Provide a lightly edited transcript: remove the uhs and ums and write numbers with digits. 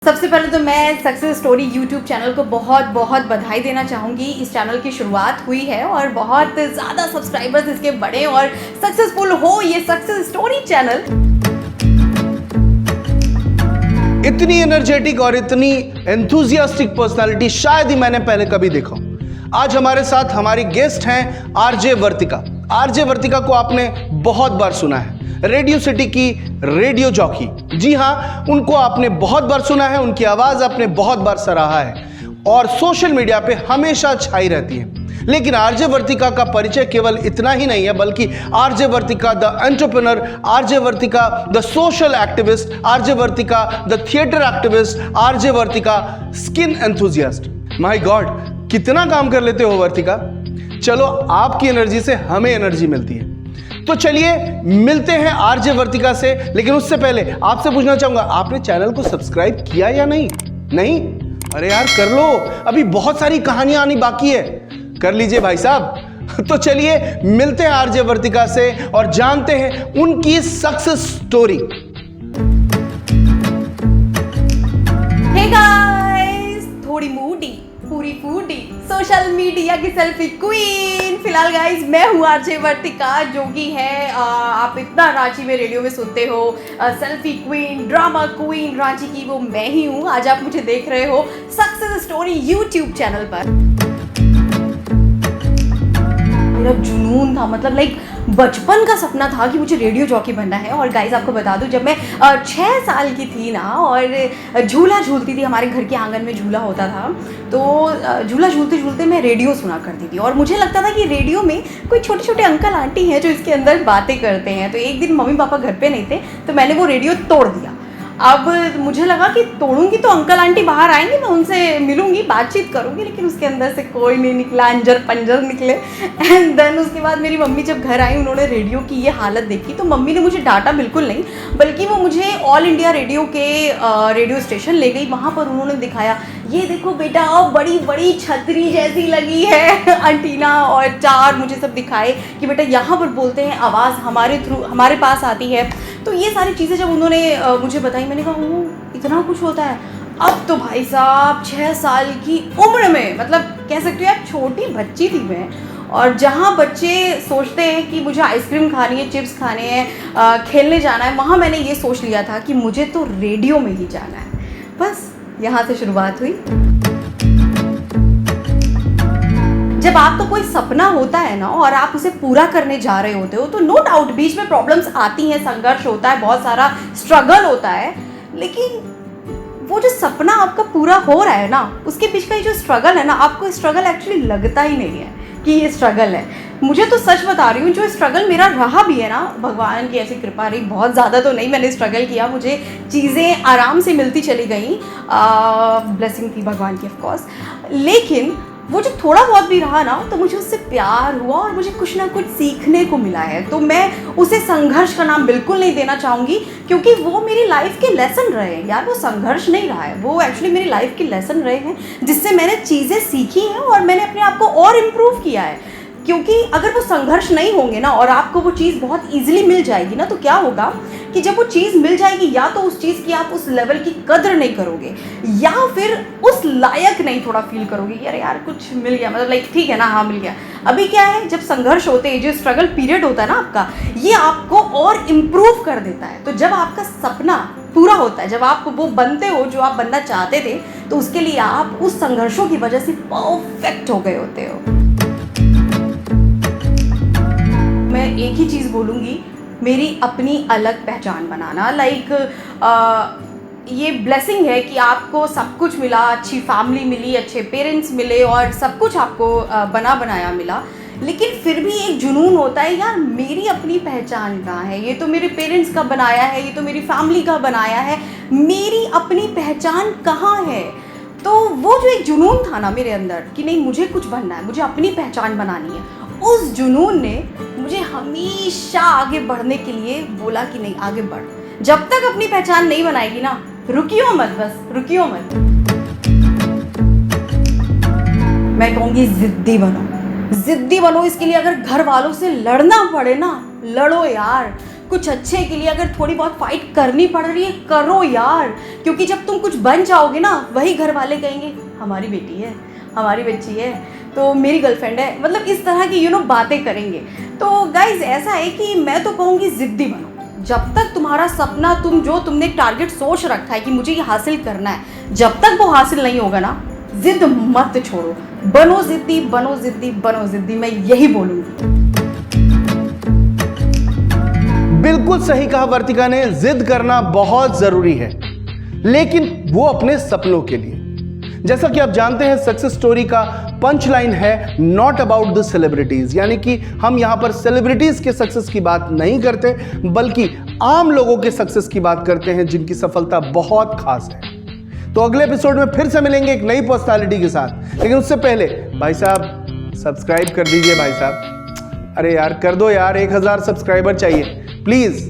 सबसे पहले तो मैं सक्सेस स्टोरी यूट्यूब चैनल को बहुत बहुत बधाई देना चाहूँगी। इस चैनल की शुरुआत हुई है और बहुत ज़्यादा सब्सक्राइबर्स इसके बढ़े और सक्सेसफुल हो ये सक्सेस स्टोरी चैनल। इतनी एनर्जेटिक और इतनी एंथुजियास्टिक पर्सनालिटी शायद ही मैंने पहले कभी देखा हो। आज हमारे साथ हमारी गेस्ट हैं आरजे वर्तिका। आरजे वर्तिका को आपने बहुत बार सुना है, रेडियो सिटी की रेडियो जॉकी। जी हाँ, उनको आपने बहुत बार सुना है, उनकी आवाज आपने बहुत बार सराहा है और सोशल मीडिया पे हमेशा छाई रहती है। लेकिन आरजे वर्तिका का परिचय केवल इतना ही नहीं है, बल्कि RJ Vartika the entrepreneur, RJ Vartika the social activist, RJ Vartika the theatre activist, RJ Vartika skin enthusiast. My God, कितना काम कर लेते हो वर्तिका। चलो, आपकी एनर्जी से हमें एनर्जी मिलती है। तो चलिए मिलते हैं आरजे वर्तिका से। लेकिन उससे पहले आपसे पूछना चाहूंगा, आपने चैनल को सब्सक्राइब किया या नहीं? नहीं? अरे यार कर लो, अभी बहुत सारी कहानियां आनी बाकी है, कर लीजिए भाई साहब। तो चलिए मिलते हैं आरजे वर्तिका से और जानते हैं उनकी सक्सेस स्टोरी। हे गाइस, थोड़ी मूडी पूरी फूडी सोशल मीडिया की सेल्फी क्वीन। फिलहाल गाइस मैं हूँ आरजे वर्तिका, जो कि है आप इतना रांची में रेडियो में सुनते हो, selfie queen, drama queen Ranchi की, वो मैं ही हूँ। आज आप मुझे देख रहे हो सक्सेस स्टोरी यूट्यूब चैनल पर। मेरा जुनून था, मतलब लाइक बचपन का सपना था कि मुझे रेडियो जॉकी बनना है। और गाइस आपको बता दूं, जब मैं 6 साल की थी ना और झूला झूलती थी, हमारे घर के आंगन में झूला होता था, तो झूला झूलते झूलते मैं रेडियो सुना करती थी और मुझे लगता था कि रेडियो में कोई छोटे छोटे अंकल आंटी हैं जो इसके अंदर बातें करते हैं। तो एक दिन मम्मी पापा घर पे नहीं थे तो मैंने वो रेडियो तोड़ दिया। अब मुझे लगा कि तोड़ूंगी तो अंकल आंटी बाहर आएंगे, मैं उनसे मिलूंगी, बातचीत करूंगी, लेकिन उसके अंदर से कोई नहीं निकला, अंजर पंजर निकले। एंड देन उसके बाद मेरी मम्मी जब घर आई, उन्होंने रेडियो की ये हालत देखी, तो मम्मी ने मुझे डांटा बिल्कुल नहीं, बल्कि वो मुझे ऑल इंडिया रेडियो के रेडियो स्टेशन ले गई। वहाँ पर उन्होंने दिखाया, ये देखो बेटा, बड़ी बड़ी छतरी जैसी लगी है एंटीना, और चार मुझे सब दिखाए कि बेटा यहाँ पर बोलते हैं, आवाज़ हमारे पास आती है। तो ये सारी चीज़ें जब उन्होंने मुझे बताई, मैंने कहा ओह इतना कुछ होता है। अब तो भाई साहब 6 साल की उम्र में, मतलब कह सकते हो यार छोटी बच्ची थी मैं, और जहाँ बच्चे सोचते हैं कि मुझे आइसक्रीम खानी है, चिप्स खाने हैं, खेलने जाना है, वहाँ मैंने ये सोच लिया था कि मुझे तो रेडियो में ही जाना है। बस यहाँ से शुरुआत हुई। जब आपका कोई सपना होता है ना और आप उसे पूरा करने जा रहे होते हो, तो नो डाउट बीच में प्रॉब्लम्स आती हैं, संघर्ष होता है, बहुत सारा स्ट्रगल होता है, लेकिन वो जो सपना आपका पूरा हो रहा है ना, उसके बीच का ये जो स्ट्रगल है ना, आपको स्ट्रगल एक्चुअली लगता ही नहीं है कि ये स्ट्रगल है। मुझे तो सच बता रही हूँ, जो स्ट्रगल मेरा रहा भी है ना, भगवान की ऐसी कृपा रही, बहुत ज़्यादा तो नहीं मैंने स्ट्रगल किया, मुझे चीज़ें आराम से मिलती चली गई, ब्लेसिंग थी भगवान की ऑफ कोर्स। लेकिन वो जो थोड़ा बहुत भी रहा ना, तो मुझे उससे प्यार हुआ और मुझे कुछ ना कुछ सीखने को मिला है। तो मैं उसे संघर्ष का नाम बिल्कुल नहीं देना चाहूँगी, क्योंकि वो मेरी लाइफ के लेसन रहे हैं यार। वो संघर्ष नहीं रहा है, वो एक्चुअली मेरी लाइफ के लेसन रहे हैं, जिससे मैंने चीज़ें सीखी हैं और मैंने अपने आप को और इम्प्रूव किया है। क्योंकि अगर वो संघर्ष नहीं होंगे ना और आपको वो चीज़ बहुत ईजिली मिल जाएगी ना, तो क्या होगा कि जब वो चीज़ मिल जाएगी, या तो उस चीज़ की आप उस लेवल की कदर नहीं करोगे, या फिर उस लायक नहीं थोड़ा फील करोगे, यार कुछ मिल गया, मतलब लाइक ठीक है ना, हाँ मिल गया। अभी क्या है, जब संघर्ष होते हैं, जो स्ट्रगल पीरियड होता है ना आपका, ये आपको और इम्प्रूव कर देता है। तो जब आपका सपना पूरा होता है, जब आप वो बनते हो जो आप बनना चाहते थे, तो उसके लिए आप उस संघर्षों की वजह से परफेक्ट हो गए होते हो। मैं एक ही चीज़ बोलूँगी, मेरी अपनी अलग पहचान बनाना। लाइक ये ब्लेसिंग है कि आपको सब कुछ मिला, अच्छी फैमिली मिली, अच्छे पेरेंट्स मिले और सब कुछ आपको बना बनाया मिला, लेकिन फिर भी एक जुनून होता है, यार मेरी अपनी पहचान कहाँ है? ये तो मेरे पेरेंट्स का बनाया है, ये तो मेरी फैमिली का बनाया है, मेरी अपनी पहचान कहाँ है? तो वो जो एक जुनून था ना मेरे अंदर कि नहीं मुझे कुछ बनना है, मुझे अपनी पहचान बनानी है, उस जुनून ने मुझे हमेशा आगे बढ़ने के लिए बोला कि नहीं आगे बढ़। जब तक अपनी पहचान नहीं बनाएगी ना, रुकियो मत, बस रुकियो मत। मैं कहूँगी जिद्दी बनो, जिद्दी बनो। इसके लिए अगर घर वालों से लड़ना पड़े ना, लड़ो यार। कुछ अच्छे के लिए अगर थोड़ी बहुत फाइट करनी पड़ रही है, करो यार, क्योंकि जब तुम कुछ बन जाओगे ना, वही घर वाले कहेंगे हमारी बेटी है, हमारी बच्ची है, तो मेरी गर्लफ्रेंड है, मतलब इस तरह की बातें करेंगे। तो गाइज ऐसा है कि मैं तो कहूँगी जिद्दी बनो। जब तक तुम्हारा सपना, तुमने टारगेट सोच रखा है कि मुझे ये हासिल करना है, जब तक वो हासिल नहीं होगा ना, जिद मत छोड़ो, बनो जिद्दी, बनो जिद्दी, बनो जिद्दी, मैं यही बोलूँगी। बिल्कुल सही कहा वर्तिका ने, जिद करना बहुत जरूरी है, लेकिन वो अपने सपनों के लिए। जैसा कि आप जानते हैं, सक्सेस स्टोरी का पंच लाइन है नॉट अबाउट द सेलिब्रिटीज, यानी कि हम यहां पर सेलिब्रिटीज के सक्सेस की बात नहीं करते, बल्कि आम लोगों के सक्सेस की बात करते हैं जिनकी सफलता बहुत खास है। तो अगले एपिसोड में फिर से मिलेंगे एक नई पर्सनालिटी के साथ, लेकिन उससे पहले भाई साहब सब्सक्राइब कर दीजिए। भाई साहब, अरे यार कर दो यार, 1000 सब्सक्राइबर चाहिए प्लीज।